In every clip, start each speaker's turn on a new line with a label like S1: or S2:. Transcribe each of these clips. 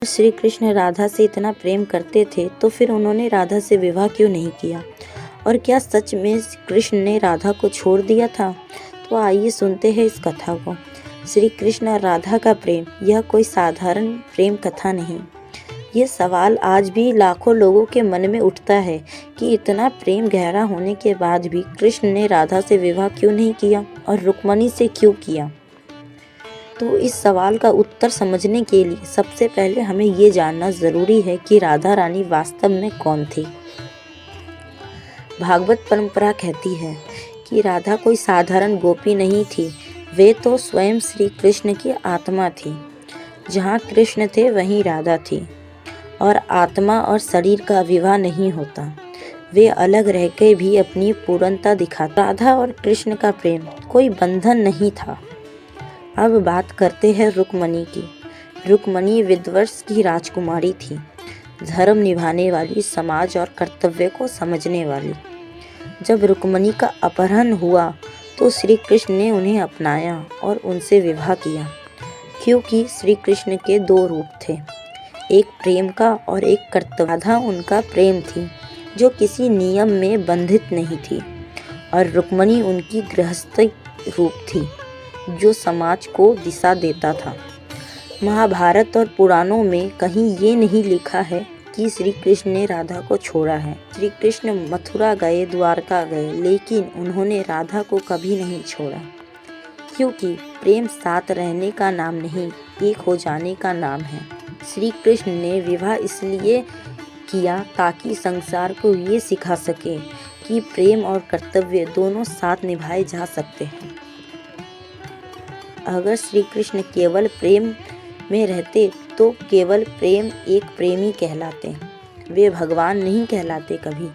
S1: श्री कृष्ण राधा से इतना प्रेम करते थे तो फिर उन्होंने राधा से विवाह क्यों नहीं किया? और क्या सच में कृष्ण ने राधा को छोड़ दिया था? तो आइए सुनते हैं इस कथा को। श्री कृष्ण और राधा का प्रेम यह कोई साधारण प्रेम कथा नहीं। ये सवाल आज भी लाखों लोगों के मन में उठता है कि इतना प्रेम गहरा होने के बाद भी कृष्ण ने राधा से विवाह क्यों नहीं किया और रुक्मिणी से क्यों किया। तो इस सवाल का उत्तर समझने के लिए सबसे पहले हमें ये जानना ज़रूरी है कि राधा रानी वास्तव में कौन थी। भागवत परंपरा कहती है कि राधा कोई साधारण गोपी नहीं थी, वे तो स्वयं श्री कृष्ण की आत्मा थी। जहाँ कृष्ण थे वहीं राधा थी और आत्मा और शरीर का विवाह नहीं होता। वे अलग रहकर भी अपनी पूर्णता दिखाता। राधा और कृष्ण का प्रेम कोई बंधन नहीं था। अब बात करते हैं रुक्मिणी की। रुक्मिणी विद्वंस की राजकुमारी थी, धर्म निभाने वाली, समाज और कर्तव्य को समझने वाली। जब रुक्मिणी का अपहरण हुआ तो श्री कृष्ण ने उन्हें अपनाया और उनसे विवाह किया, क्योंकि श्री कृष्ण के दो रूप थे, एक प्रेम का और एक कर्तव्य। राधा उनका प्रेम थी जो किसी नियम में बंधित नहीं थी और रुक्मिणी उनकी गृहस्थी रूप थी जो समाज को दिशा देता था। महाभारत और पुराणों में कहीं ये नहीं लिखा है कि श्री कृष्ण ने राधा को छोड़ा है। श्री कृष्ण मथुरा गए, द्वारका गए, लेकिन उन्होंने राधा को कभी नहीं छोड़ा, क्योंकि प्रेम साथ रहने का नाम नहीं, एक हो जाने का नाम है। श्री कृष्ण ने विवाह इसलिए किया ताकि संसार को ये सिखा सके कि प्रेम और कर्तव्य दोनों साथ निभाए जा सकते हैं। अगर श्री कृष्ण केवल प्रेम में रहते तो केवल प्रेम एक प्रेमी कहलाते, वे भगवान नहीं कहलाते कभी।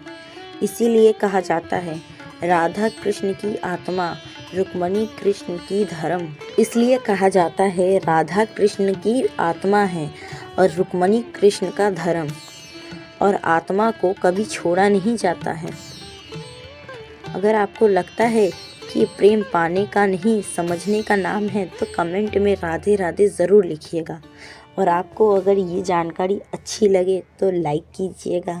S1: इसीलिए कहा जाता है राधा कृष्ण की आत्मा, रुक्मिणी कृष्ण की धर्म। इसलिए कहा जाता है राधा कृष्ण की आत्मा है और रुक्मिणी कृष्ण का धर्म, और आत्मा को कभी छोड़ा नहीं जाता है। अगर आपको लगता है कि प्रेम पाने का नहीं, समझने का नाम है, तो कमेंट में राधे राधे ज़रूर लिखिएगा। और आपको अगर ये जानकारी अच्छी लगे तो लाइक कीजिएगा।